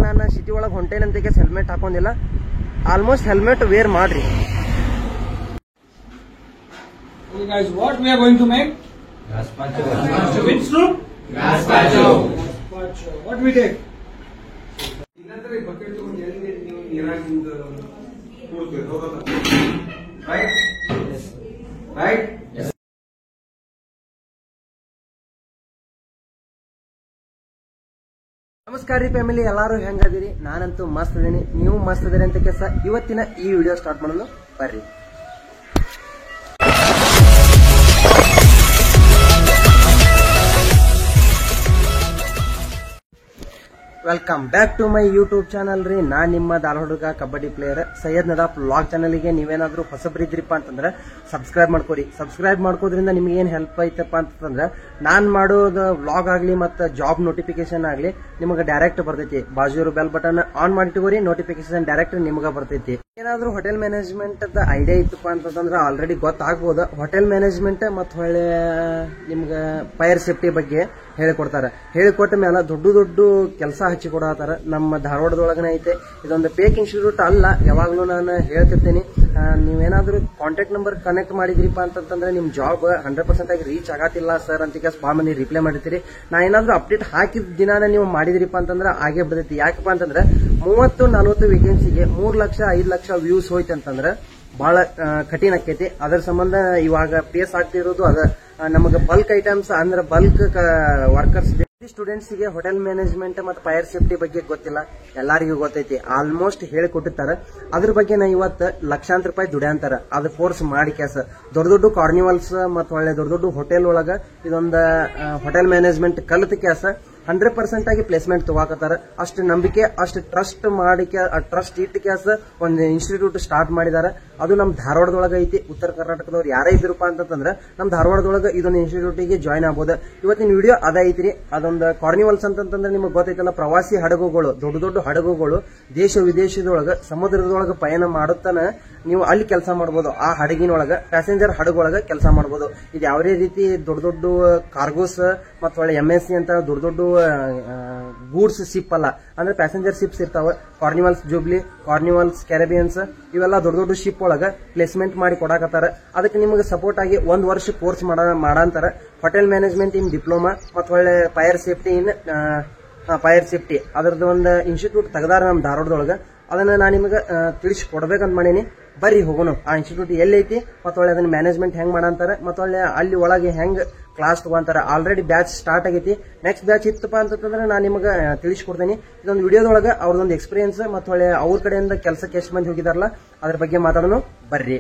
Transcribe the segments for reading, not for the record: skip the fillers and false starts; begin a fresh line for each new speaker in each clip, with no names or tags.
ನಾನು ಸಿಟಿ ಒಳಗೆ ಹೊಂಟೇನಂತ helmet ಹಾಕೊಂಡಿಲ್ಲ. Almost helmet wear ಮಾಡ್ರಿ.
Okay guys, what we are going to make? Gazpacho. Which soup? Gazpacho. What we take?
ಇನ್ನಂದ್ರೆ bucket ತಗೊಂಡು ಎಲ್ಲಿ ನೀವು ನೀರಾಗಿಂದ ಕೂಡ್ತೀವಿ ಹೌದಲ್ಲ? Right? Yes. Right? Yes.
ನಮಸ್ಕಾರ ರೀ ಫ್ಯಾಮಿಲಿ, ಎಲ್ಲಾರು ಹೆಂಗದಿರಿ? ನಾನಂತೂ ಮಸ್ತ್ ಇದೀನಿ, ನೀವು ಮಸ್ತ್ ಇದೀರಿ ಅಂತ ಕೆಲಸ. ಇವತ್ತಿನ ಈ ವಿಡಿಯೋ ಸ್ಟಾರ್ಟ್ ಮಾಡೋದು ಬರ್ರಿ. Welcome back to my YouTube channel ರೀ. ನಾನ್ ನಿಮ್ಮ ಧಾರವಾಡ ಕಬಡ್ಡಿ ಪ್ಲೇಯರ್ ಸೈಯದ್ ನದಾಫ್ ವ್ಲಾಗ್ ಚಾನಲ್ಗೆ ನೀವೇನಾದ್ರೂ ಹೊಸಬ್ರಿದ್ರಿಪ್ಪ ಅಂತಂದ್ರೆ ಸಬ್ಸ್ಕ್ರೈಬ್ ಮಾಡ್ಕೋರಿ. ಸಬ್ಸ್ಕ್ರೈಬ್ ಮಾಡ್ಕೋದ್ರಿಂದ ನಿಮ್ಗೆ ಏನ್ ಹೆಲ್ಪ್ ಐತಪ್ಪ ಅಂತಂದ್ರೆ ನಾನ್ ಮಾಡೋದು ವ್ಲಾಗ್ ಆಗ್ಲಿ ಮತ್ತೆ ಜಾಬ್ ನೋಟಿಫಿಕೇಶನ್ ಆಗ್ಲಿ ನಿಮಗೆ ಡೈರೆಕ್ಟ್ ಬರ್ತೈತಿ. ಬಾಜು ಬೆಲ್ ಬಟನ್ ಆನ್ ಮಾಡಿಟ್ಕೋರಿ, ನೋಟಿಫಿಕೇಶನ್ ಡೈರೆಕ್ಟ್ ನಿಮ್ಗೆ ಬರ್ತೈತಿ. ಏನಾದ್ರೂ ಹೋಟೆಲ್ ಮ್ಯಾನೇಜ್ಮೆಂಟ್ ಐಡಿಯಾ ಇತ್ತಪ್ಪ ಅಂತಂದ್ರೆ ಆಲ್ರೆಡಿ ಗೊತ್ತಾಗ್ಬೋದು. ಹೋಟೆಲ್ ಮ್ಯಾನೇಜ್ಮೆಂಟ್ ಮತ್ತು ಹೊಳ್ಳೆ ನಿಮ್ಗೆ ಫೈರ್ ಸೇಫ್ಟಿ ಬಗ್ಗೆ ಹೇಳಿಕೊಡ್ತಾರೆ. ಹೇಳಿಕೊಟ್ಟ ಮೇಲೆ ದೊಡ್ಡ ದೊಡ್ಡ ಕೆಲಸ ಹಚ್ಚಿ ಕೊಡತ್ತಾರ. ನಮ್ಮ ಧಾರವಾಡದೊಳಗನೆ ಐತೆ. ಇದೊಂದು ಫೇಕ್ ಇನ್ಸ್ಟಿಟ್ಯೂಟ್ ಅಲ್ಲ, ಯಾವಾಗ್ಲೂ ನಾನು ಹೇಳ್ತಿರ್ತೀನಿ. ನೀವೇನಾದ್ರೂ ಕಾಂಟ್ಯಾಕ್ಟ್ ನಂಬರ್ ಕನೆಕ್ಟ್ ಮಾಡಿದ್ರಿಪ್ಪ ಅಂತಂದ್ರೆ ನಿಮ್ ಜಾಬ್ 100% ಆಗಿ ರೀಚ್ ಆಗತ್ತಿಲ್ಲ ಸರ್ ಅಂತ ಭಾಳ ಮಂದಿ ರಿಪ್ಲೈ ಮಾಡಿರ್ತೀರಿ. ನಾ ಏನಾದ್ರೂ ಅಪ್ಡೇಟ್ ಹಾಕಿದ ದಿನಾನ ನೀವು ಮಾಡಿದ್ರಿಪ್ಪ ಅಂತಂದ್ರೆ ಆಗೇ ಬರ್ತೈತಿ. ಯಾಕಪ್ಪ ಅಂತಂದ್ರೆ 30-40 ವೇಕೆನ್ಸಿಗೆ 3 ಲಕ್ಷ 5 ಲಕ್ಷ ವ್ಯೂಸ್ ಹೋಯ್ತು ಅಂತಂದ್ರೆ ಬಹಳ ಕಠಿಣ ಆಕೈತಿ. ಅದರ ಸಂಬಂಧ ಇವಾಗ ಪೇಸ್ ಆಗ್ತಿರೋದು ಅದ. ನಮಗೆ ಬಲ್ಕ್ ಐಟಮ್ಸ್ ಅಂದ್ರೆ ಬಲ್ಕ್ ವರ್ಕರ್ಸ್ ಸ್ಟೂಡೆಂಟ್ಸ್ ಗೆ ಹೋಟೆಲ್ ಮ್ಯಾನೇಜ್ಮೆಂಟ್ ಮತ್ತು ಫೈರ್ ಸೇಫ್ಟಿ ಬಗ್ಗೆ ಗೊತ್ತಿಲ್ಲ, ಎಲ್ಲರಿಗೂ ಗೊತ್ತೈತಿ. ಆಲ್ಮೋಸ್ಟ್ ಹೇಳಿಕೊಟ್ಟಿರ್ತಾರೆ. ಅದ್ರ ಬಗ್ಗೆ ನಾ ಇವತ್ತು ಲಕ್ಷಾಂತರ ರೂಪಾಯಿ ದುಡ್ಯಾಂತಾರ. ಅದು ಕೋರ್ಸ್ ಮಾಡಿ ಕ್ಯಾಸ ದೊಡ್ಡ ದೊಡ್ಡ ಕಾರ್ನಿವಲ್ಸ್ ಮತ್ತು ಒಳ್ಳೆ ದೊಡ್ಡ ದೊಡ್ಡ ಹೋಟೆಲ್ ಒಳಗ ಇದೊಂದು ಹೋಟೆಲ್ ಮ್ಯಾನೇಜ್ಮೆಂಟ್ ಕಲಿತ ಕ್ಯಾಸ 100% ಆಗಿ ಪ್ಲೇಸ್ಮೆಂಟ್ ತಗೋಕತ್ತಾರ. ಅಷ್ಟು ನಂಬಿಕೆ, ಅಷ್ಟು ಟ್ರಸ್ಟ್ ಮಾಡಿ ಟ್ರಸ್ಟ್ ಇಟ್ಟು ಕ್ಯಾಸ ಒಂದು ಇನ್ಸ್ಟಿಟ್ಯೂಟ್ ಸ್ಟಾರ್ಟ್ ಮಾಡಿದಾರ. ಅದು ನಮ್ಮ ಧಾರವಾಡದೊಳಗ ಐತಿ. ಉತ್ತರ ಕರ್ನಾಟಕದವ್ರು ಯಾರೇ ಇದ್ರಪ್ಪ ಅಂತಂದ್ರೆ ನಮ್ಮ ಧಾರವಾಡದೊಳಗ ಇದೊಂದು ಇನ್ಸ್ಟಿಟ್ಯೂಟಿಗೆ ಜಾಯ್ನ್ ಆಗ್ಬೋದು. ಇವತ್ತಿನ ವಿಡಿಯೋ ಅದ ಐತ್ರಿ. ಅದೊಂದು ಕಾರ್ನಿವಲ್ಸ್ ಅಂತಂದ್ರೆ ನಿಮಗೆ ಗೊತ್ತೈತಲ್ಲ, ಪ್ರವಾಸಿ ಹಡಗುಗಳು, ದೊಡ್ಡ ದೊಡ್ಡ ಹಡಗುಗಳು ದೇಶ ವಿದೇಶದೊಳಗ ಸಮುದ್ರದೊಳಗ ಪಯಣ ಮಾಡುತ್ತಾನ ನೀವು ಅಲ್ಲಿ ಕೆಲಸ ಮಾಡಬಹುದು. ಆ ಹಡಗಿನೊಳಗ ಪ್ಯಾಸೆಂಜರ್ ಹಡಗೊಳಗ ಕೆಲಸ ಮಾಡಬಹುದು. ಇದು ಯಾವುದೇ ರೀತಿ ದೊಡ್ಡ ದೊಡ್ಡ ಕಾರ್ಗೋಸ್ ಮತ್ತು ಒಳ್ಳೆ MSC ಅಂತ ದೊಡ್ಡ ದೊಡ್ಡ ಗೂಡ್ಸ್ ಶಿಪ್ ಅಲ್ಲ, ಅಂದ್ರೆ ಪ್ಯಾಸೆಂಜರ್ ಶಿಪ್ಸ್ ಇರ್ತಾವ. ಕಾರ್ನಿವಲ್ಸ್ ಜೂಬ್ಲಿ, ಕಾರ್ನಿವಲ್ಸ್ ಕ್ಯಾರಿಬಿಯನ್ಸ್, ಇವೆಲ್ಲ ದೊಡ್ಡ ದೊಡ್ಡ ಶಿಪ್ ಒಳಗ ಪ್ಲೇಸ್ಮೆಂಟ್ ಮಾಡಿ ಕೊಡಾಕತ್ತಾರ. ಅದಕ್ಕೆ ನಿಮಗೆ ಸಪೋರ್ಟ್ ಆಗಿ 1 ವರ್ಷ ಕೋರ್ಸ್ ಮಾಡಂತಾರ. ಹೋಟೆಲ್ ಮ್ಯಾನೇಜ್ಮೆಂಟ್ ಇನ್ ಡಿಪ್ಲೊಮಾ ಮತ್ತು ಒಳ್ಳೆ ಫೈರ್ ಸೇಫ್ಟಿ ಇನ್ ಫೈರ್ ಸೇಫ್ಟಿ ಅದರದ್ದು ಒಂದು ಇನ್ಸ್ಟಿಟ್ಯೂಟ್ ತೆಗದಾರ ನಮ್ಮ ಧಾರವಾಡದೊಳಗ. ಅದನ್ನ ನಾನು ನಿಮಗೆ ತಿಳಿಸ್ಕೊಡ್ಬೇಕಂತ ಮಾಡೀನಿ. ಬರ್ರಿ ಹೋಗೋಣ. ಆ ಇನ್ಸ್ಟಿಟ್ಯೂಟ್ ಎಲ್ಲೈತಿ ಮತ್ತು ಒಳ್ಳೆ ಅದನ್ನ ಮ್ಯಾನೇಜ್ಮೆಂಟ್ ಹೆಂಗ್ ಮಾಡಂತಾರ ಮತ್ತು ಒಳ್ಳೆ ಅಲ್ಲಿ ಒಳಗೆ ಹೆಂಗ್ ಕ್ಲಾಸ್ ತಗೊಂತಾರ. ಆಲ್ರೆಡಿ ಬ್ಯಾಚ್ ಸ್ಟಾರ್ಟ್ ಆಗೈತಿ. ನೆಕ್ಸ್ಟ್ ಬ್ಯಾಚ್ ಇತ್ತಪ್ಪ ಅಂತಂದ್ರೆ ನಾನು ನಿಮಗೆ ತಿಳಿಸ್ಕೊಡ್ತೀನಿ. ಇದೊಂದು ವಿಡಿಯೋದೊಳಗೆ ಅವ್ರದೊಂದು ಎಕ್ಸ್ಪೀರಿಯನ್ಸ್ ಮತ್ತು ಒಳ್ಳೆ ಅವ್ರ ಕಡೆಯಿಂದ ಕೆಲಸಕ್ಕೆ ಎಷ್ಟು ಮಂದಿ ಹೋಗಿದಾರಲ್ಲ ಅದ್ರ ಬಗ್ಗೆ ಮಾತಾಡೋಣ ಬರ್ರಿ.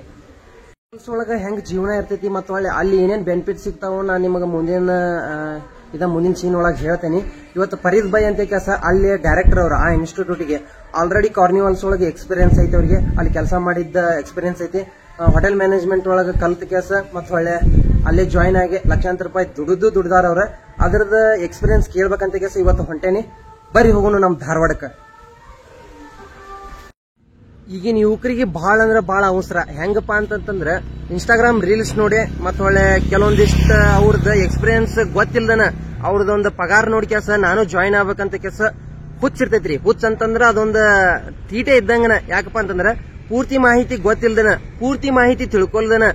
ಒಳಗ ಹೆಂಗ್ ಜೀವನ ಇರ್ತೈತಿ ಮತ್ತು ಒಳ್ಳೆ ಅಲ್ಲಿ ಏನೇನ್ ಬೆನಿಫಿಟ್ ಸಿಗ್ತಾವ ನಾನು ನಿಮಗೆ ಮುಂದಿನ ಸೀನ್ ಒಳಗೆ ಹೇಳ್ತೇನೆ. ಇವತ್ತು ಫರೀದ್ ಭಾಯ್ ಅಂತ ಕೆಲಸ ಅಲ್ಲಿ ಡೈರೆಕ್ಟರ್ ಅವರು ಆ ಇನ್ಸ್ಟಿಟ್ಯೂಟ್ಗೆ ಆಲ್ರೆಡಿ ಕಾರ್ನಿವಲ್ಸ್ ಒಳಗೆ ಎಕ್ಸ್ಪೀರಿಯನ್ಸ್ ಐತಿ. ಅವ್ರಿಗೆ ಅಲ್ಲಿ ಕೆಲಸ ಮಾಡಿದ್ದ ಎಕ್ಸ್ಪೀರಿಯನ್ಸ್ ಐತಿ. ಹೋಟೆಲ್ ಮ್ಯಾನೇಜ್ಮೆಂಟ್ ಒಳಗೆ ಕಲ್ತ ಕೆಲಸ ಮತ್ತು ಒಳ್ಳೆ ಅಲ್ಲಿ ಜಾಯ್ನ್ ಆಗಿ ಲಕ್ಷಾಂತರ ರೂಪಾಯಿ ದುಡ್ದಾರ ಅವ್ರ. ಅದರದ ಎಕ್ಸ್ಪೀರಿಯನ್ಸ್ ಕೇಳ್ಬೇಕಂತ ಕೆಲಸ ಇವತ್ತು ಹೊಂಟೇನಿ. ಬರ್ರಿ ಹೋಗೋಣ ನಮ್ಮ ಧಾರವಾಡಕ್ಕೆ. ಈಗಿನ ಯುವಕರಿಗೆ ಬಹಳ ಅಂದ್ರೆ ಬಹಳ ಅವಸರ. ಹೆಂಗಪ್ಪ ಅಂತಂದ್ರೆ ಇನ್ಸ್ಟಾಗ್ರಾಮ್ ರೀಲ್ಸ್ ನೋಡಿ ಮತ್ತು ಒಳ್ಳೆ ಕೆಲವೊಂದಿಷ್ಟ ಅವ್ರದ್ದು ಎಕ್ಸ್ಪೀರಿಯನ್ಸ್ ಗೊತ್ತಿಲ್ದನ ಅವ್ರದೊಂದು ಪಗಾರ ನೋಡಿ ಕೆಲಸ ನಾನು ಜಾಯ್ನ್ ಆಗ್ಬೇಕಂತ ಕೆಲಸ ಹುಚ್ಚಿರ್ತೈತ್ರಿ. ಹುಚ್ಚ ಅಂತಂದ್ರ ಅದೊಂದು ತೀಟೆ ಇದ್ದಂಗನ. ಯಾಕಪ್ಪ ಅಂತಂದ್ರ ಪೂರ್ತಿ ಮಾಹಿತಿ ಗೊತ್ತಿಲ್ದನ, ಪೂರ್ತಿ ಮಾಹಿತಿ ತಿಳ್ಕೊಲ್ದನ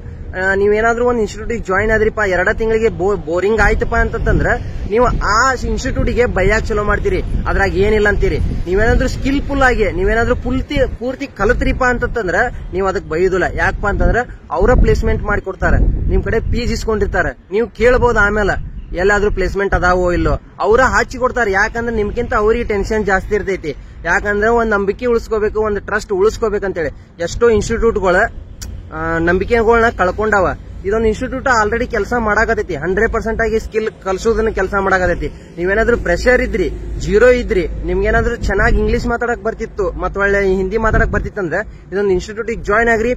ನೀವೇನಾದ್ರೂ ಒಂದು ಇನ್ಸ್ಟಿಟ್ಯೂಟಿಗೆ ಜಾಯ್ನ್ ಆದ್ರಿಪ್ಪ 2 ತಿಂಗಳಿಗೆ ಬೋರಿಂಗ್ ಆಯ್ತಪ್ಪ ಅಂತಂದ್ರ ನೀವು ಆ ಇನ್ಸ್ಟಿಟ್ಯೂಟಿಗೆ ಬೈಯಾಕ್ ಚಲೋ ಮಾಡ್ತೀರಿ. ಅದ್ರಾಗ ಏನಿಲ್ಲ ಅಂತೀರಿ. ನೀವೇನಾದ್ರೂ ಸ್ಕಿಲ್ಫುಲ್ ಆಗಿ ನೀವೇನಾದ್ರೂ ಪೂರ್ತಿ ಕಲತ್ರಿಪ್ಪ ಅಂತಂದ್ರ ನೀವು ಅದಕ್ಕೆ ಬೈಯುದಿಲ್ಲ. ಯಾಕಪ್ಪ ಅಂತಂದ್ರ ಅವರ ಪ್ಲೇಸ್ಮೆಂಟ್ ಮಾಡಿ ಕೊಡ್ತಾರೆ. ನಿಮ್ ಕಡೆ ಫೀಸ್ ಇಸ್ಕೊಂಡಿರ್ತಾರೆ. ನೀವು ಕೇಳಬಹುದು ಆಮೇಲೆ ಎಲ್ಲಾದ್ರೂ ಪ್ಲೇಸ್ಮೆಂಟ್ ಅದಾವೋ ಇಲ್ಲೋ. ಅವರ ಹಾಚಿ ಕೊಡ್ತಾರೆ. ಯಾಕಂದ್ರೆ ನಿಮ್ಗಿಂತ ಅವ್ರಿಗೆ ಟೆನ್ಷನ್ ಜಾಸ್ತಿ ಇರ್ತೈತಿ. ಯಾಕಂದ್ರೆ ಒಂದ್ ನಂಬಿಕೆ ಉಳಿಸ್ಕೋಬೇಕು, ಒಂದು ಟ್ರಸ್ಟ್ ಉಳಿಸ್ಕೋಬೇಕಂತೇಳಿ ಎಷ್ಟೋ ಇನ್ಸ್ಟಿಟ್ಯೂಟ್ಗಳ ನಂಬಿಕೆಗಳನ್ನ ಕಳ್ಕೊಂಡಾವ. ಇದೊಂದು ಇನ್ಸ್ಟಿಟ್ಯೂಟ್ ಆಲ್ರೆಡಿ ಕೆಲಸ ಮಾಡಾಕತೈತಿ. 100% ಆಗಿ ಸ್ಕಿಲ್ ಕಲ್ಸೋದನ್ನ ಕೆಲಸ ಮಾಡಾಕತೈತಿ. ನೀವೇನಾದ್ರೂ ಪ್ರೆಷರ್ ಇದ್ರಿ, ಜೀರೋ ಇದ್ರಿ, ನಿಮ್ಗೇನಾದ್ರೂ ಚೆನ್ನಾಗಿ ಇಂಗ್ಲಿಷ್ ಮಾತಾಡಕ್ ಬರ್ತಿತ್ತು ಮತ್ತು ಒಳ್ಳೆ ಹಿಂದಿ ಮಾತಾಡಕ್ ಬರ್ತಿತ್ತಂದ್ರೆ ಇದೊಂದು ಇನ್ಸ್ಟಿಟ್ಯೂಟಿಗೆ ಜಾಯ್ನ್ ಆಗ್ರಿ.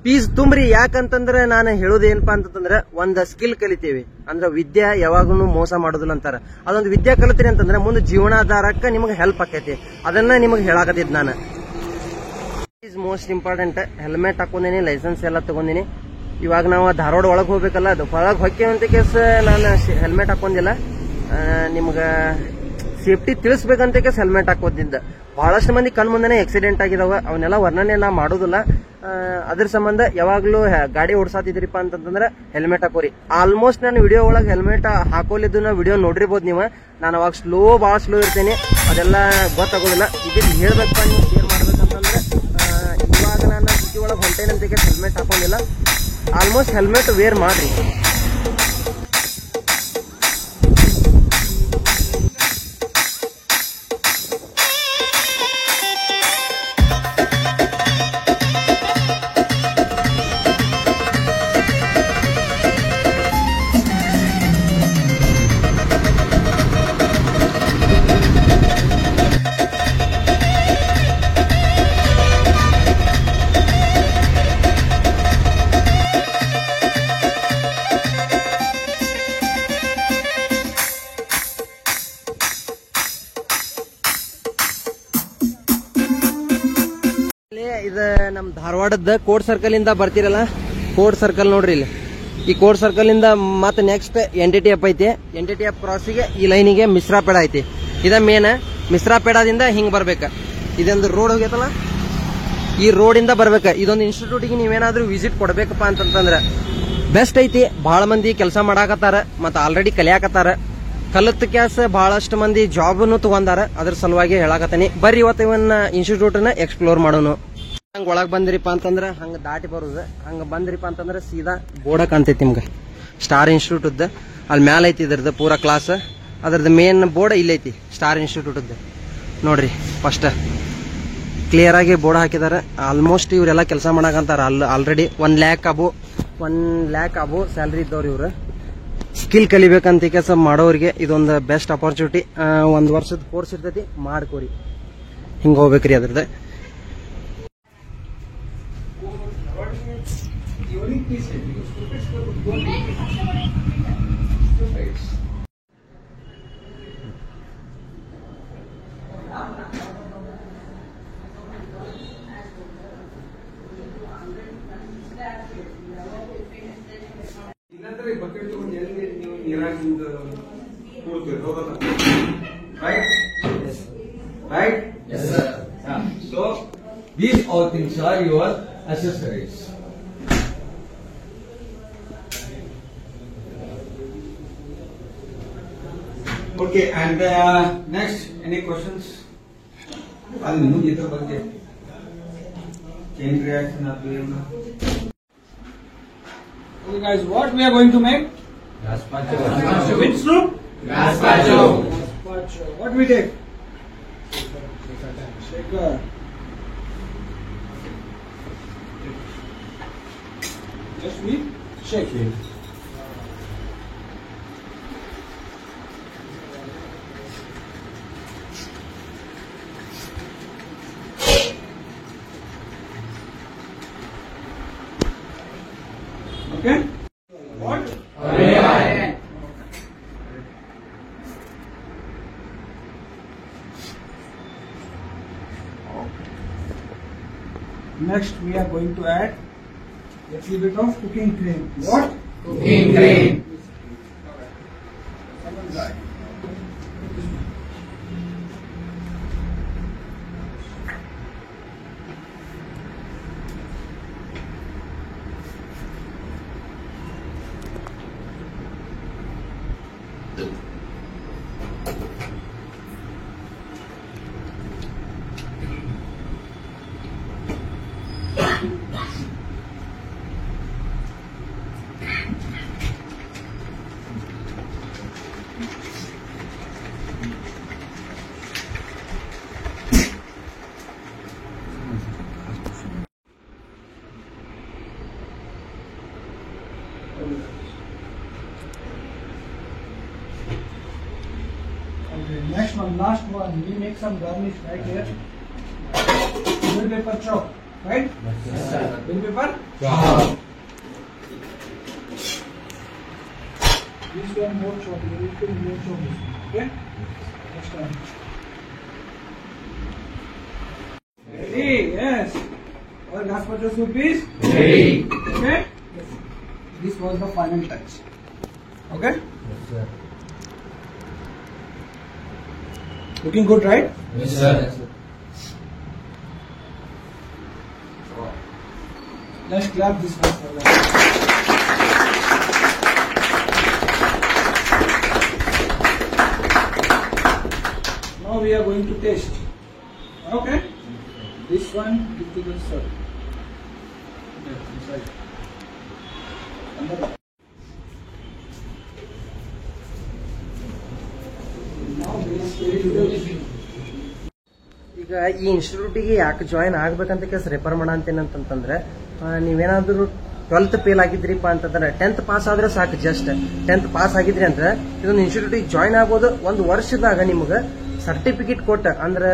ಫೀಸ್ ತುಂಬ್ರಿ. ಯಾಕಂತಂದ್ರೆ ನಾನು ಹೇಳೋದೇನಪ್ಪಾ ಅಂತಂದ್ರೆ ಒಂದ್ ಸ್ಕಿಲ್ ಕಲಿತೀವಿ ಅಂದ್ರೆ ವಿದ್ಯೆ ಯಾವಾಗೂ ಮೋಸ ಮಾಡೋದಿಲ್ಲ ಅಂತಾರ. ಅದೊಂದು ವಿದ್ಯೆ ಕಲಿತೀರಿ ಅಂತಂದ್ರೆ ಮುಂದೆ ಜೀವನಾಧಾರಕ್ಕೆ ನಿಮಗೆ ಹೆಲ್ಪ್ ಆಕೈತಿ. ಅದನ್ನ ನಿಮಗೆ ಹೇಳಾಕತ್ತಿದ್ ನಾನು. Is most important. ಹೆಲ್ಮೆಟ್ ಹಾಕೊಂಡೇನಿ, ಲೈಸೆನ್ಸ್ ಎಲ್ಲ ತಗೊಂಡಿನಿ. ಇವಾಗ ನಾವು ಧಾರವಾಡ ಒಳಗೆ ಹೋಗ್ಬೇಕಲ್ಲ, ಅದು ಒಳಗೆ ಹೊಕ್ಕೇವಂತ ಕೇಸ್ ನಾನು ಹೆಲ್ಮೆಟ್ ಹಾಕೊಂಡಿಲ್ಲ. ನಿಮ್ಗ ಸೇಫ್ಟಿ ತಿಳಿಸ್ಬೇಕಂತ ಹೆಲ್ಮೆಟ್ ಹಾಕೋದಿದ್ದ. ಬಹಳಷ್ಟು ಮಂದಿ ಕಣ್ ಮುಂದೆನೆ ಆಕ್ಸಿಡೆಂಟ್ ಆಗಿದಾವ, ಅವನ್ನೆಲ್ಲ ವರ್ಣನೆ ನಾ ಮಾಡೋದಿಲ್ಲ. ಅದ್ರ ಸಂಬಂಧ ಯಾವಾಗ್ಲೂ ಗಾಡಿ ಓಡಿಸಾತಿದ್ರಿಪ್ಪ ಅಂತಂದ್ರೆ ಹೆಲ್ಮೆಟ್ ಹಾಕೋರಿ. ಆಲ್ಮೋಸ್ಟ್ ನಾನು ವಿಡಿಯೋ ಒಳಗೆ ಹೆಲ್ಮೆಟ್ ಹಾಕೋಲಿದ್ದು ವಿಡಿಯೋ ನೋಡಿರ್ಬೋದು ನೀವು. ನಾನು ಅವಾಗ ಭಾಳ ಸ್ಲೋ ಇರ್ತೇನೆ, ಅದೆಲ್ಲ ಗೊತ್ತಾಗೋದಿಲ್ಲ. ಇದಕ್ಕೆ ಹೇಳ್ಬೇಕಪ್ಪ, ನೀವು ಶೇರ್ ಮಾಡ್ಬೇಕಂತಂದ್ರೆ ಇವಾಗ ನಾನು ಸಿಟಿ ಒಳಗೆ ಹೊಂಟೇನಂತ ಹೆಲ್ಮೆಟ್ ಹಾಕೊಂಡಿಲ್ಲ. ಆಲ್ಮೋಸ್ಟ್ ಹೆಲ್ಮೆಟ್ ವೇರ್ ಮಾಡ್ರಿ. ಇದು ನಮ್ಮ ಧಾರವಾಡದ ಕೋರ್ಟ್ ಸರ್ಕಲ್ ಇಂದ ಬರ್ತಿರಲ್ಲ, ಕೋರ್ಟ್ ಸರ್ಕಲ್ ನೋಡ್ರಿ ಇಲ್ಲಿ. ಈ ಕೋರ್ಟ್ ಸರ್ಕಲ್ ಇಂದ ಮತ್ತೆ ನೆಕ್ಸ್ಟ್ NTTF ಐತಿ. NTTF ಕ್ರಾಸಿಗೆ ಈ ಲೈನಿಗೆ ಮಿಶ್ರಾಪೇಡ ಐತಿ. ಇದ ಮೇನ್ ಮಿಶ್ರಾಪೇಡದಿಂದ ಹಿಂಗ್ ಬರ್ಬೇಕ. ಇದೊಂದು ರೋಡ್ ಹೋಗೈತಲ್ಲ, ಈ ರೋಡ್ ಇಂದ ಬರ್ಬೇಕ. ಇದೊಂದು ಇನ್ಸ್ಟಿಟ್ಯೂಟ್ಗೆ ನೀವೇನಾದ್ರೂ ವಿಸಿಟ್ ಕೊಡ್ಬೇಕಪ್ಪ ಅಂತಂದ್ರೆ ಬೆಸ್ಟ್ ಐತಿ. ಬಹಳ ಮಂದಿ ಕೆಲಸ ಮಾಡಾಕತ್ತಾರ, ಮತ್ತೆ ಆಲ್ರೆಡಿ ಕಲಿಯಾಕತ್ತಾರ. ಕಲತ್ ಕ್ಯಾಸ್ ಬಹಳಷ್ಟು ಮಂದಿ ಜಾಬ್ನು ತಗೊಂಡಾರ. ಅದ್ರ ಸಲುವಾಗಿ ಹೇಳಾಕತ್ತೀನಿ, ಬರ್ರಿ ಇವತ್ತು ಇವನ್ನ ಇನ್ಸ್ಟಿಟ್ಯೂಟ್ ನ ಎಕ್ಸ್ಪ್ಲೋರ್ ಮಾಡೋನು. ಹಂಗ ಒಳಗ್ ಬಂದ್ರಿಪ್ಪ ಅಂತಂದ್ರ ಹಂಗ ದಾಟಿ ಬರುದು. ಹಂಗ ಬಂದ್ರಿಪ್ಪ ಅಂತಂದ್ರ ಸೀದಾ ಬೋರ್ಡ ಕಾಣ್ತೈತಿ ನಿಮ್ಗೆ, ಸ್ಟಾರ್ ಇನ್ಸ್ಟಿಟ್ಯೂಟ್. ಅಲ್ಲಿ ಮ್ಯಾಲ ಐತಿ ಇದ್ರದ್ದು ಪೂರಾ ಕ್ಲಾಸ್. ಅದ್ರದ್ದು ಮೇನ್ ಬೋರ್ಡ್ ಇಲ್ಲೈತಿ, ಸ್ಟಾರ್ ಇನ್ಸ್ಟಿಟ್ಯೂಟ್ ನೋಡ್ರಿ. ಫಸ್ಟ್ ಕ್ಲಿಯರ್ ಆಗಿ ಬೋರ್ಡ್ ಹಾಕಿದಾರೆ. ಆಲ್ಮೋಸ್ಟ್ ಇವರೆಲ್ಲ ಕೆಲಸ ಮಾಡಕಂತಾರ. ಆಲ್ರೆಡಿ 1 lakh ಅಬೋ ಸ್ಯಾಲ್ರಿ ಇದ್ದವ್ರು ಇವ್ರು. ಸ್ಕಿಲ್ ಕಲಿಬೇಕಂತ ಕೆಲಸ ಮಾಡೋರಿಗೆ ಇದೊಂದು ಬೆಸ್ಟ್ ಅಪರ್ಚುನಿಟಿ. 1 ವರ್ಷದ ಕೋರ್ಸ್ ಇರ್ತೈತಿ, ಮಾಡ್ಕೋರಿ. ಹಿಂಗ ಹೋಗ್ಬೇಕ್ರಿ ಅದ್ರದ್ದು.
ಇಲ್ಲಾಂದ್ರೆ ಬಕೆಟ್ ತಗೊಂಡು ಎಲ್ಲಿ ನೀವು ನೀರಾಗಿಂದ ಕೂಡ್ತೀರಿ, ಹೌದಲ್ಲ? Right? Yes. Right? Yes, sir. So, these all things are your accessories. Okay, and next, any questions? ಅಲ್ಲಿ ನೀವು ಇದ್ರ ಬಗ್ಗೆ ಚೈನ್ ರಿಯಾಕ್ಷನ್ ಆಗ್ಲಿ.
Okay guys, what we are going to make?
Gazpacho.
Which soup?
Gazpacho.
Gazpacho. What we take? Shaker. Just we shake it. Okay? What? Next we are going to add a little bit of cooking cream. What?
Cooking cream.
Okay, next one, last one. We make some garnish right here. Bill paper chop, right?
Yes, sir.
Bill paper.
Chop.
This one more chop. You need to more chop this one. Okay. Next one. Ready? Yes. Our gazpacho soup is
Ready.
okay. This was the final touch. Okay.
Yes, sir.
Looking good, right?
Yes, sir.
Let's clap this one for them. Now we are going to taste. Okay. This one, critical sir. Inside. Now this very good.
ಈಗ ಈ ಇನ್ಸ್ಟಿಟ್ಯೂಟಿಗೆ ಯಾಕೆ join ಆಗ್ಬೇಕಂತ case refer ಮಾಡ ಅಂತೇನಂತಂದ್ರೆ ನೀವೇನಾದ್ರೂ 12th fail ಆಗಿದ್ರಿಪ್ಪ ಅಂತಂದ್ರೆ 10th pass ಆದ್ರೆ ಸಾಕು. Just 10th pass ಆಗಿದ್ರಿ ಅಂದ್ರೆ ಇದೊಂದು ಇನ್ಸ್ಟಿಟ್ಯೂಟಿಗೆ ಜಾಯಿನ್ ಆಗ್ಬೋದು. ಒಂದು ವರ್ಷದಾಗ ನಿಮ್ಗೆ ಸರ್ಟಿಫಿಕೇಟ್ ಕೊಟ್ಟ ಅಂದ್ರೆ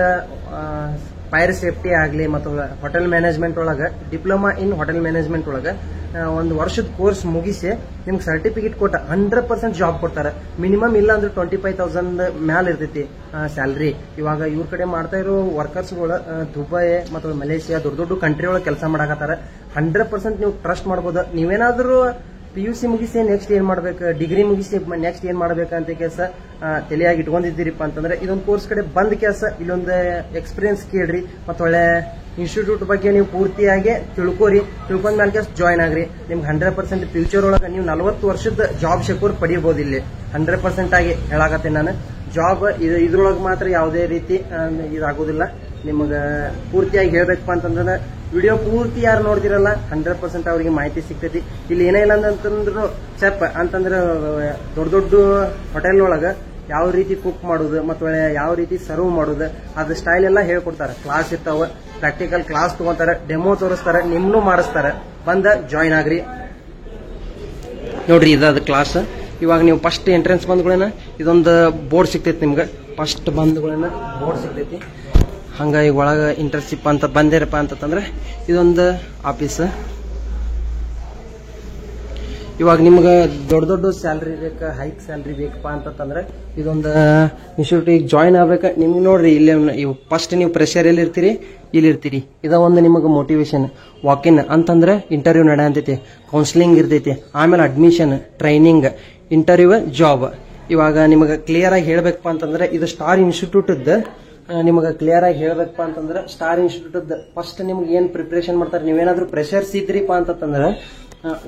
ಫೈರ್ ಸೇಫ್ಟಿ ಆಗಲಿ ಮತ್ತು ಹೋಟೆಲ್ ಮ್ಯಾನೇಜ್ಮೆಂಟ್ ಒಳಗೆ ಡಿಪ್ಲೊಮಾ ಇನ್ ಹೋಟೆಲ್ ಮ್ಯಾನೇಜ್ಮೆಂಟ್ ಒಳಗೆ ಒಂದು ವರ್ಷದ ಕೋರ್ಸ್ ಮುಗಿಸಿ ನಿಮ್ಗೆ ಸರ್ಟಿಫಿಕೇಟ್ ಕೊಟ್ಟ 100% ಜಾಬ್ ಕೊಡ್ತಾರೆ. ಮಿನಿಮಮ್ ಇಲ್ಲ ಅಂದ್ರೆ 25,000 ಮ್ಯಾಲ ಇರ್ತೈತಿ ಸ್ಯಾಲ್ರಿ. ಇವಾಗ ಇವ್ರ ಕಡೆ ಮಾಡ್ತಾ ಇರೋ ವರ್ಕರ್ಸ್ಗಳು ದುಬೈ ಮತ್ತು ಮಲೇಷಿಯಾ ದೊಡ್ಡ ದೊಡ್ಡ ಕಂಟ್ರಿ ಒಳಗೆ ಕೆಲಸ ಮಾಡಕತ್ತಾರ. 100% ನೀವು ಟ್ರಸ್ಟ್ ಮಾಡ್ಬೋದು. ನೀವೇನಾದ್ರೂ PUC ಮುಗಿಸಿ ನೆಕ್ಸ್ಟ್ ಏನ್ ಮಾಡ್ಬೇಕು, ಡಿಗ್ರಿ ಮುಗಿಸಿ ನೆಕ್ಸ್ಟ್ ಏನ್ ಮಾಡ್ಬೇಕಂತ ಕೆಲಸ ತಲೆಯಾಗಿ ಇಟ್ಕೊಂಡಿದ್ದೀರಿಪ್ಪ ಅಂತಂದ್ರೆ ಇದೊಂದು ಕೋರ್ಸ್ ಕಡೆ ಬಂದ್ ಕೆಲಸ ಇಲ್ಲೊಂದು ಎಕ್ಸ್ಪೀರಿಯನ್ಸ್ ಕೇಳ್ರಿ ಮತ್ತು ಒಳ್ಳೆ ಇನ್ಸ್ಟಿಟ್ಯೂಟ್ ಬಗ್ಗೆ ನೀವು ಪೂರ್ತಿಯಾಗಿ ತಿಳ್ಕೊಂಡ್ ಮೇಲೆ ಕೆಲಸ ಜಾಯ್ನ್ ಆಗ್ರಿ. ನಿಮ್ಗೆ 100% ಫ್ಯೂಚರ್ ಒಳಗೆ ನೀವು 40 ವರ್ಷದ ಜಾಬ್ ಸೆಕ್ಯೂರ್ ಪಡಿಬಹುದು. ಇಲ್ಲಿ 100% ಆಗಿ ಹೇಳಾಕತ್ತೇನೆ ನಾನು. ಜಾಬ್ ಇದ್ರೊಳಗೆ ಮಾತ್ರ ಯಾವುದೇ ರೀತಿ ಇದಾಗೋದಿಲ್ಲ. ನಿಮ್ಗೆ ಪೂರ್ತಿಯಾಗಿ ಹೇಳ್ಬೇಕಪ್ಪ ಅಂತಂದ್ರೆ ವಿಡಿಯೋ ಪೂರ್ತಿ ಯಾರು ನೋಡ್ತಿರಲ್ಲ 100% ಅವ್ರಿಗೆ ಮಾಹಿತಿ ಸಿಗ್ತೈತಿ. ಇಲ್ಲಿ ಏನೇ ಇಲ್ಲ ಅಂತಂದ್ರು ಚೆಪ್ ಅಂತಂದ್ರೆ ದೊಡ್ಡ ದೊಡ್ಡ ಹೋಟೆಲ್ ಒಳಗೆ ಯಾವ ರೀತಿ ಕುಕ್ ಮಾಡೋದು ಮತ್ತು ಯಾವ ರೀತಿ ಸರ್ವ್ ಮಾಡೋದು ಅದು ಸ್ಟೈಲ್ ಎಲ್ಲ ಹೇಳ್ಕೊಡ್ತಾರೆ. ಕ್ಲಾಸ್ ಇರ್ತಾವ, ಪ್ರಾಕ್ಟಿಕಲ್ ಕ್ಲಾಸ್ ತಗೊಂತಾರೆ, ಡೆಮೋ ತೋರಿಸ್ತಾರೆ, ನಿಮ್ನು ಮಾಡಿಸ್ತಾರೆ. ಬಂದ ಜಾಯಿನ್ ಆಗ್ರಿ. ನೋಡ್ರಿ ಇದಾದ ಕ್ಲಾಸ್. ಇವಾಗ ನೀವು ಫಸ್ಟ್ ಎಂಟ್ರೆನ್ಸ್ ಬಂದ್ಗಳೇನ ಇದೊಂದು ಬೋರ್ಡ್ ಸಿಗ್ತೈತಿ ನಿಮ್ಗೆ. ಫಸ್ಟ್ ಬಂದ್ಗಳೇನ ಬೋರ್ಡ್ ಸಿಗ್ತೈತಿ. ಹಂಗ ಈಗ ಒಳಗೆ ಇಂಟರ್ನ್ಶಿಪ್ ಅಂತ ಬಂದಿರಪ್ಪ ಅಂತಂದ್ರೆ ಇದೊಂದು ಆಫೀಸ್. ಇವಾಗ ನಿಮ್ಗೆ ದೊಡ್ಡ ದೊಡ್ಡ ಸ್ಯಾಲ್ರಿ ಬೇಕು, ಹೈಕ್ ಸ್ಯಾಲ್ರಿ ಬೇಕಪ್ಪ ಅಂತಂದ್ರೆ ಇದೊಂದು ಇನ್ಸ್ಟಿಟ್ಯೂಟಿಗೆ ಜಾಯಿನ್ ಆಗ್ಬೇಕು. ನಿಮ್ಗೆ ನೋಡ್ರಿ ಇಲ್ಲಿ ಫಸ್ಟ್ ನೀವು ಪ್ರೆಷರ್ ಎಲ್ಲಿ ಇರ್ತೀರಿ, ಇಲ್ಲಿ ಇರ್ತೀರಿ. ಇದ ಒಂದು ನಿಮಗೆ ಮೋಟಿವೇಶನ್. ವಾಕಿನ್ ಅಂತಂದ್ರೆ ಇಂಟರ್ವ್ಯೂ ನಡೆಯಂತೈತಿ, ಕೌನ್ಸಿಲಿಂಗ್ ಇರ್ತೈತಿ, ಆಮೇಲೆ ಅಡ್ಮಿಷನ್, ಟ್ರೈನಿಂಗ್, ಇಂಟರ್ವ್ಯೂ, ಜಾಬ್. ಇವಾಗ ನಿಮಗೆ ಕ್ಲಿಯರ್ ಆಗಿ ಹೇಳ್ಬೇಕಪ್ಪ ಅಂತಂದ್ರೆ ಇದು ಸ್ಟಾರ್ ಇನ್ಸ್ಟಿಟ್ಯೂಟ್ ನಿಮಗೆ ಕ್ಲಿಯರ್ ಆಗಿ ಹೇಳ್ಬೇಕಪ್ಪ ಅಂತಂದ್ರೆ ಸ್ಟಾರ್ ಇನ್ಸ್ಟಿಟ್ಯೂಟ್ ಫಸ್ಟ್ ನಿಮ್ಗೆ ಏನ್ ಪ್ರಿಪರೇಷನ್ ಮಾಡ್ತಾರೆ. ನೀವೇನಾದ್ರೂ ಪ್ರೆಷರ್ಸ್ ಇದ್ರಿಪ್ಪ ಅಂತಂದ್ರೆ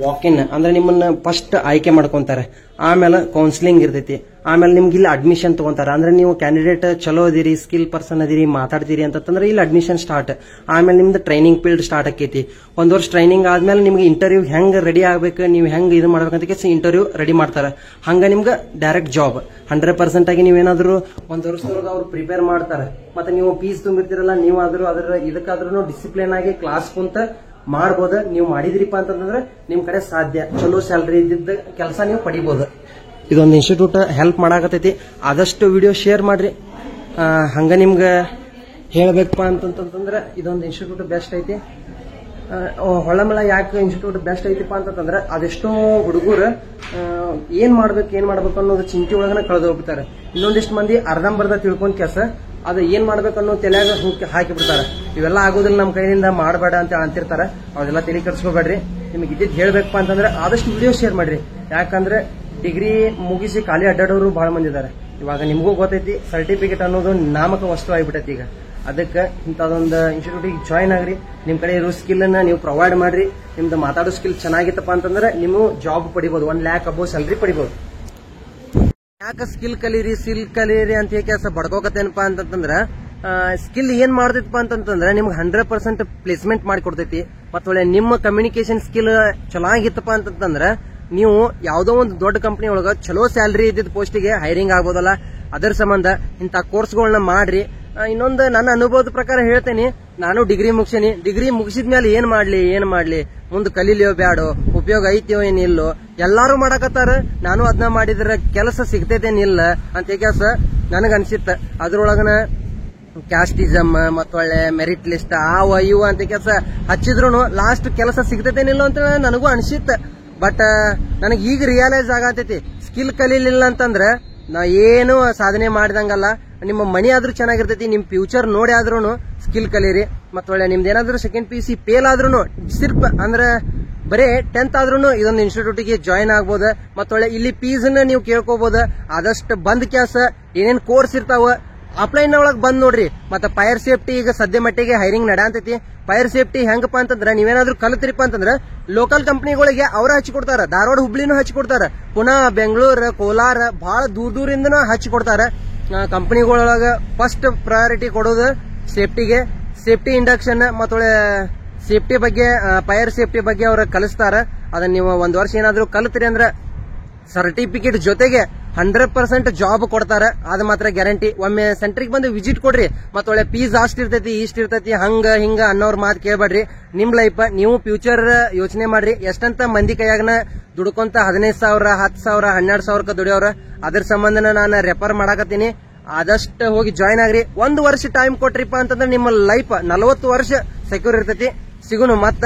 ವಾಕಿನ್ ಅಂದ್ರೆ ನಿಮ್ಮನ್ನ ಫಸ್ಟ್ ಆಯ್ಕೆ ಮಾಡ್ಕೊಂತಾರೆ. ಆಮೇಲೆ ಕೌನ್ಸಿಲಿಂಗ್ ಇರ್ತೈತಿ. ಆಮೇಲೆ ನಿಮ್ಗೆ ಇಲ್ಲಿ ಅಡ್ಮಿಷನ್ ತಗೊಂತಾರೆ. ಅಂದ್ರೆ ನೀವು ಕ್ಯಾಂಡಿಡೇಟ್ ಚಲೋ ಅದಿರಿ, ಸ್ಕಿಲ್ ಪರ್ಸನ್ ಅದಿರಿ, ಮಾತಾಡ್ತೀರಿ ಅಂತಂದ್ರೆ ಇಲ್ಲಿ ಅಡ್ಮಿಷನ್ ಸ್ಟಾರ್ಟ್. ಆಮೇಲೆ ನಿಮ್ದು ಟ್ರೈನಿಂಗ್ ಪೀರಿಯಡ್ ಸ್ಟಾರ್ಟ್ ಆಕೈತಿ. ಒಂದ್ ವರ್ಷ ಟ್ರೈನಿಂಗ್ ಆದ್ಮೇಲೆ ನಿಮ್ಗೆ ಇಂಟರ್ವ್ಯೂ ಹೆಂಗ್ ರೆಡಿ ಆಗ್ಬೇಕು, ನೀವು ಹೆಂಗ್ ಇದು ಮಾಡ್ಬೇಕಂತ ಇಂಟರ್ವ್ಯೂ ರೆಡಿ ಮಾಡ್ತಾರೆ. ಹಂಗ ನಿಮ್ಗೆ ಡೈರೆಕ್ಟ್ ಜಾಬ್ 100% ಆಗಿ ನೀವೇನಾದ್ರೂ ಒಂದ್ ವರ್ಷದೊಳಗೆ ಅವ್ರು ಪ್ರಿಪೇರ್ ಮಾಡ್ತಾರೆ. ಮತ್ತೆ ನೀವು ಫೀಸ್ ತುಂಬಿರ್ತಿರಲ್ಲ, ನೀವು ಆದ್ರೂ ಅದರ ಇದಕ್ಕಾದ್ರೂ ಡಿಸಿಪ್ಲಿನ್ ಆಗಿ ಕ್ಲಾಸ್ ಕುಂತ ಮಾಡ್ಬೋದು. ನೀವು ಮಾಡಿದ್ರಿಪ್ಪ ಅಂತಂದ್ರೆ ನಿಮ್ ಕಡೆ ಸಾಧ್ಯ ಚಲೋ ಸ್ಯಾಲ್ರಿ ಇದ್ದಿದ್ದ ಕೆಲಸ ನೀವು ಪಡಿಬಹುದು. ಇದೊಂದು ಇನ್ಸ್ಟಿಟ್ಯೂಟ್ ಹೆಲ್ಪ್ ಮಾಡಾಕತೈತಿ. ಆದಷ್ಟು ವಿಡಿಯೋ ಶೇರ್ ಮಾಡ್ರಿ. ಹಂಗ ನಿಮ್ಗೆ ಹೇಳ್ಬೇಕಪ್ಪ ಅಂತಂದ್ರೆ ಇದೊಂದು ಇನ್ಸ್ಟಿಟ್ಯೂಟ್ ಬೆಸ್ಟ್ ಐತಿ. ಹೊಳಮಳ ಯಾಕೆ ಇನ್ಸ್ಟಿಟ್ಯೂಟ್ ಬೆಸ್ಟ್ ಐತಿಪ್ಪ ಅಂತಂದ್ರೆ ಅದೆಷ್ಟೋ ಹುಡುಗರು ಏನ್ ಮಾಡ್ಬೇಕು ಅನ್ನೋದು ಚಿಂತೆ ಒಳಗನ ಕಳೆದು ಹೋಗ್ಬಿಡ್ತಾರೆ. ಇನ್ನೊಂದಿಷ್ಟು ಮಂದಿ ಅರ್ಧಂಬರ್ಧ ತಿಳ್ಕೊಂಡ್ ಕೆಲಸ ಅದು ಏನ್ ಮಾಡ್ಬೇಕು ಅನ್ನೋ ತಲೆಯಾಗ ಹಾಕಿ ಬಿಡ್ತಾರೆ. ಇವೆಲ್ಲ ಆಗೋದಿಲ್ಲ, ನಮ್ಮ ಕೈಯಿಂದ ಮಾಡಬೇಡ ಅಂತ ಅಂತಿರ್ತಾರೆ. ಅವೆಲ್ಲ ತಲೆ ಕೆಡಿಸ್ಕೋಬೇಡ್ರಿ. ನಿಮ್ಗೆ ಇದ್ದಿದ್ದು ಹೇಳ್ಬೇಕಪ್ಪ ಅಂತಂದ್ರೆ ಆದಷ್ಟು ವಿಡಿಯೋ ಶೇರ್ ಮಾಡ್ರಿ. ಯಾಕಂದ್ರೆ ಡಿಗ್ರಿ ಮುಗಿಸಿ ಖಾಲಿ ಅಡ್ಡಾಡೋರು ಬಹಳ ಮಂದಿ ಇದಾರೆ. ಇವಾಗ ನಿಮಗೂ ಗೊತ್ತೈತಿ ಸರ್ಟಿಫಿಕೇಟ್ ಅನ್ನೋದು ನಾಮಕ ವಸ್ತು ಆಗಿಬಿಟ್ಟೈತಿ. ಈಗ ಅದಕ್ಕೆ ಇಂಥದೊಂದು ಇನ್ಸ್ಟಿಟ್ಯೂಟಿಗೆ ಜಾಯಿನ್ ಆಗ್ರಿ. ನಿಮ್ ಕಡೆ ಇರೋ ಸ್ಕಿಲ್ ಅನ್ನ ನೀವು ಪ್ರೊವೈಡ್ ಮಾಡ್ರಿ. ನಿಮ್ದು ಮಾತಾಡೋ ಸ್ಕಿಲ್ ಚೆನ್ನಾಗಿತ್ತಪ್ಪ ಅಂತಂದ್ರೆ ನೀವು ಜಾಬ್ ಪಡಿಬಹುದು. 1 lakh ಅಬೋ ಸ್ಯಾಲ್ರಿ ಪಡಿಬಹುದು. ಯಾಕೆ ಸ್ಕಿಲ್ ಕಲೀರಿ ಅಂತ ಹೇಗೆ ಬಡ್ಕೋಕತ್ತೇನಪ್ಪ ಅಂತಂದ್ರೆ ಸ್ಕಿಲ್ ಏನ್ ಮಾಡ್ತೈತಪ್ಪ ಅಂತಂದ್ರೆ ನಿಮ್ಗೆ 100% ಪ್ಲೇಸ್ಮೆಂಟ್ ಮಾಡಿಕೊಡ್ತೈತಿ. ಮತ್ತೆ ನಿಮ್ಮ ಕಮ್ಯುನಿಕೇಶನ್ ಸ್ಕಿಲ್ ಚೆನ್ನಾಗಿತ್ತಪ್ಪ ಅಂತಂದ್ರೆ ನೀವು ಯಾವ್ದೋ ಒಂದು ದೊಡ್ಡ ಕಂಪನಿ ಒಳಗ ಚಲೋ ಸ್ಯಾಲ್ರಿ ಇದ್ದಿದ್ದ ಪೋಸ್ಟಿಗೆ ಹೈರಿಂಗ್ ಆಗ್ಬೋದಲ್ಲ. ಅದರ ಸಂಬಂಧ ಇಂಥ ಕೋರ್ಸ್ಗಳನ್ನ ಮಾಡ್ರಿ. ಇನ್ನೊಂದು ನನ್ನ ಅನುಭವದ ಪ್ರಕಾರ ಹೇಳ್ತೇನೆ. ನಾನು ಡಿಗ್ರಿ ಮುಗಿಸೀನಿ. ಡಿಗ್ರಿ ಮುಗಿಸಿದ್ಮೇಲೆ ಏನ್ ಮಾಡ್ಲಿ ಮುಂದೆ ಕಲೀಲಿಯೋ ಬ್ಯಾಡೋ, ಉಪಯೋಗ ಐತಿಯೋ ಏನಿಲ್ಲೋ, ಎಲ್ಲಾರು ಮಾಡಕತ್ತಾರ. ನಾನು ಅದನ್ನ ಮಾಡಿದ್ರೆ ಕೆಲಸ ಸಿಗ್ತೈತೇನಿಲ್ಲ ಅಂತ ಕೆಲಸ ನನಗನ್ಸಿತ್ತ. ಅದ್ರೊಳಗನ ಕ್ಯಾಸ್ಟಿಸಮ್ ಮತ್ತೊಳ್ಳೆ ಮೆರಿಟ್ ಲಿಸ್ಟ್ ಇವು ಅಂತ ಕೆಲಸ ಹಚ್ಚಿದ್ರು ಲಾಸ್ಟ್ ಕೆಲಸ ಸಿಗ್ತೈತೇನಿಲ್ಲ ಅಂತ ನನಗೂ ಅನ್ಸಿತ್ತ. ಬಟ್ ನನಗೆ ಈಗ ರಿಯಲೈಸ್ ಆಗತೈತಿ ಸ್ಕಿಲ್ ಕಲೀಲಿಲ್ಲ ಅಂತಂದ್ರೆ ನಾ ಏನು ಸಾಧನೆ ಮಾಡಿದಂಗಲ್ಲ. ನಿಮ್ಮ ಮನಿ ಆದ್ರೂ ಚೆನ್ನಾಗಿರ್ತೈತಿ, ನಿಮ್ ಫ್ಯೂಚರ್ ನೋಡಿ ಆದ್ರೂ ಸ್ಕಿಲ್ ಕಲೀರಿ. ಮತ್ತೊಳ್ಳೆ ನಿಮ್ದೇನಾದ್ರೂ ಸೆಕೆಂಡ್ PUC ಫೇಲ್ ಆದ್ರೂ ಸಿರ್ಪ್ ಅಂದ್ರೆ ಬರೀ 10th ಆದ್ರೂ ಇದೊಂದು ಇನ್ಸ್ಟಿಟ್ಯೂಟ್ಗೆ ಜಾಯಿನ್ ಆಗ್ಬೋದು. ಮತ್ತೊಳ್ಳೆ ಇಲ್ಲಿ ಫೀಸ್ ನೀವು ಕೇಳ್ಕೋಬಹುದು. ಆದಷ್ಟು ಬಂದ್ ಕ್ಯಾಸ ಏನೇನ್ ಕೋರ್ಸ್ ಇರ್ತಾವ ಆಫ್ಲೈನ್ ಒಳಗೆ ಬಂದ್ ನೋಡ್ರಿ. ಮತ್ತೆ ಫೈರ್ ಸೇಫ್ಟಿ ಈಗ ಸದ್ಯ ಮಟ್ಟಿಗೆ ಹೈರಿಂಗ್ ನಡಂತೈತಿ. ಫೈರ್ ಸೇಫ್ಟಿ ಹೆಂಗಪ್ಪ ಅಂತಂದ್ರೆ ನೀವೇನಾದ್ರೂ ಕಲಿತ್ರಿಪ್ಪ ಅಂತಂದ್ರೆ ಲೋಕಲ್ ಕಂಪನಿಗಳಿಗೆ ಅವ್ರ ಹಚ್ಚಿಕೊಡ್ತಾರ. ಧಾರವಾಡ ಹುಬ್ಳಿನೂ ಹಚ್ಚಿಕೊಡ್ತಾರ, ಪುನಃ ಬೆಂಗಳೂರು ಕೋಲಾರ ಬಹಳ ದೂರದಿಂದನೂ ಹಚ್ಚಿಕೊಡ್ತಾರ. ಕಂಪನಿಗಳೊಳಗ ಫಸ್ಟ್ ಪ್ರಯಾರಿಟಿ ಕೊಡೋದು ಸೇಫ್ಟಿಗೆ. ಸೇಫ್ಟಿ ಇಂಡಕ್ಷನ್ ಮತ್ತೊಳ್ಳೆ ಸೇಫ್ಟಿ ಬಗ್ಗೆ, ಫೈರ್ ಸೇಫ್ಟಿ ಬಗ್ಗೆ ಅವ್ರ ಕಲಿಸ್ತಾರ. ಅದನ್ನ ನೀವು ಒಂದ್ ವರ್ಷ ಏನಾದ್ರೂ ಕಲಿತ್ರಿ ಅಂದ್ರೆ ಸರ್ಟಿಫಿಕೇಟ್ ಜೊತೆಗೆ 100% ಜಾಬ್ ಕೊಡ್ತಾರ. ಅದು ಮಾತ್ರ ಗ್ಯಾರಂಟಿ. ಒಮ್ಮೆ ಸೆಂಟ್ರಿಗೆ ಬಂದು ವಿಸಿಟ್ ಕೊಡ್ರಿ. ಮತ್ತೊಳ್ಳೆ ಫೀಸ್ ಅಷ್ಟ್ ಇರ್ತೈತಿ ಇಷ್ಟ ಇರ್ತೈತಿ ಹಂಗ ಹಿಂಗ ಅನ್ನೋರ್ ಮಾತು ಕೇಳ್ಬೇಡ್ರಿ. ನಿಮ್ ಲೈಫ್ ನೀವು ಫ್ಯೂಚರ್ ಯೋಚನೆ ಮಾಡ್ರಿ. ಎಷ್ಟಂತ ಮಂದಿ ಕೈಯಾಗನ ದುಡ್ಕೊಂತ 15,000 10,000 12,000 ದುಡಿಯೋರ. ಅದ್ರ ಸಂಬಂಧನ ನಾನು ರೆಫರ್ ಮಾಡಾಕತ್ತೀನಿ. ಆದಷ್ಟು ಹೋಗಿ ಜಾಯ್ನ್ ಆಗ್ರಿ. 1 ವರ್ಷ ಟೈಮ್ ಕೊಟ್ರಿಪ್ಪ ಅಂತಂದ್ರೆ ನಿಮ್ಮ ಲೈಫ್ 40 ವರ್ಷ ಸೆಕ್ಯೂರ್ ಇರ್ತೈತಿ. ಸಿಗುನು ಮತ್ತ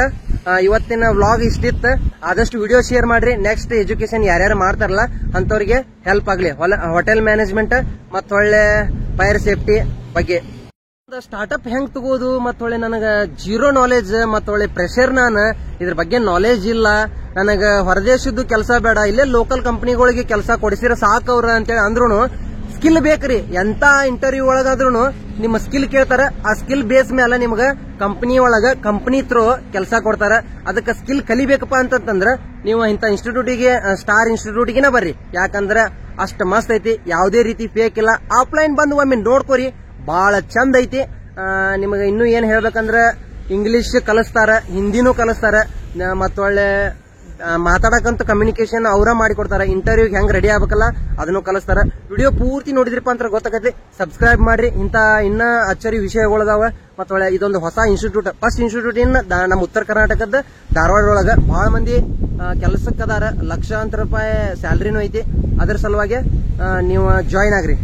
ಇವತ್ತಿನ ವ್ಲಾಗ್ ಇಷ್ಟಿತ್ತು. ಆದಷ್ಟು ವಿಡಿಯೋ ಶೇರ್ ಮಾಡ್ರಿ. ನೆಕ್ಸ್ಟ್ ಎಜುಕೇಶನ್ ಯಾರ್ಯಾರು ಮಾಡ್ತಾರಲ್ಲ ಅಂತವ್ರಿಗೆ ಹೆಲ್ಪ್ ಆಗ್ಲಿ. ಹೋಟೆಲ್ ಮ್ಯಾನೇಜ್ಮೆಂಟ್ ಮತ್ತ ಒಳ್ಳೆ ಫೈರ್ ಸೇಫ್ಟಿ ಬಗ್ಗೆ ಸ್ಟಾರ್ಟ್ಅಪ್ ಹೆಂಗ್ ತಗೋದು ಮತ್ತೊಳ್ಳೆ ನನಗ ಜೀರೋ ನಾಲೆಜ್ ಮತ್ತೊಳ್ಳೆ ಪ್ರೆಷರ್. ನಾನು ಇದ್ರ ಬಗ್ಗೆ ನಾಲೆಜ್ ಇಲ್ಲ. ನನಗ ಹೊರದೇಶದ್ದು ಕೆಲಸ ಬೇಡ, ಇಲ್ಲೇ ಲೋಕಲ್ ಕಂಪನಿಗಳಿಗೆ ಕೆಲಸ ಕೊಡಿಸಿರ ಸಾಕವ್ರ ಅಂತೇಳಿ ಅಂದ್ರೂ ಸ್ಕಿಲ್ ಬೇಕ್ರಿ. ಎಂತ ಇಂಟರ್ವ್ಯೂ ಒಳಗಾದ್ರೂ ನಿಮ್ಮ ಸ್ಕಿಲ್ ಕೇಳ್ತಾರ. ಆ ಸ್ಕಿಲ್ ಬೇಸ್ ಮೇಲೆ ನಿಮ್ಗ ಕಂಪನಿ ಒಳಗ ಕಂಪನಿ ಥ್ರೂ ಕೆಲಸ ಕೊಡ್ತಾರ. ಅದಕ್ಕೆ ಸ್ಕಿಲ್ ಕಲಿಬೇಕಪ್ಪ ಅಂತಂದ್ರ ನೀವು ಇಂಥ ಇನ್ಸ್ಟಿಟ್ಯೂಟಿಗೆ, ಸ್ಟಾರ್ ಇನ್ಸ್ಟಿಟ್ಯೂಟಿಗೆ ಬರ್ರಿ. ಯಾಕಂದ್ರ ಅಷ್ಟ ಮಸ್ತ್ ಐತಿ, ಯಾವುದೇ ರೀತಿ ಫೇಕ್ ಇಲ್ಲ. ಆಫ್ಲೈನ್ ಬಂದು ಒಮ್ಮೆ ನೋಡ್ಕೋರಿ, ಬಹಳ ಚಂದ ಐತಿ. ನಿಮಗೆ ಇನ್ನೂ ಏನ್ ಹೇಳ್ಬೇಕಂದ್ರ ಇಂಗ್ಲಿಷ್ ಕಲಿಸ್ತಾರ, ಹಿಂದಿನೂ ಕಲಿಸ್ತಾರ, ಮತ್ತೊಳ್ಳೆ ಮಾತಾಡಕಂತ ಕಮ್ಯುನಿಕೇಶನ್ ಅವರ ಮಾಡಿಕೊಡ್ತಾರ. ಇಂಟರ್ವ್ಯೂಗೆ ಹೆಂಗ್ ರೆಡಿ ಆಗ್ಬೇಕಲ್ಲ ಅದನ್ನು ಕಲಿಸ್ತಾರ. ವಿಡಿಯೋ ಪೂರ್ತಿ ನೋಡಿದ್ರಿಪ್ಪ ಅಂತ ಗೊತ್ತಾಗತ್ತೆ. ಸಬ್ಸ್ಕ್ರೈಬ್ ಮಾಡ್ರಿ. ಇಂತ ಇನ್ನ ಅಚ್ಚರಿ ವಿಷಯಗಳದಾವ. ಮತ್ತೊಳ್ಳೆ ಇದೊಂದು ಹೊಸ ಇನ್ಸ್ಟಿಟ್ಯೂಟ್, ಫಸ್ಟ್ ಇನ್ಸ್ಟಿಟ್ಯೂಟ್ ಇನ್ ನಮ್ಮ ಉತ್ತರ ಕರ್ನಾಟಕದ ಧಾರವಾಡ ಒಳಗ ಬಹಳ ಮಂದಿ ಕೆಲಸಕ್ಕದಾರ. ಲಕ್ಷಾಂತರ ರೂಪಾಯಿ ಸ್ಯಾಲ್ರಿನೂ ಐತಿ. ಅದ್ರ ಸಲುವಾಗಿ ನೀವು ಜಾಯ್ನ್ ಆಗ್ರಿ.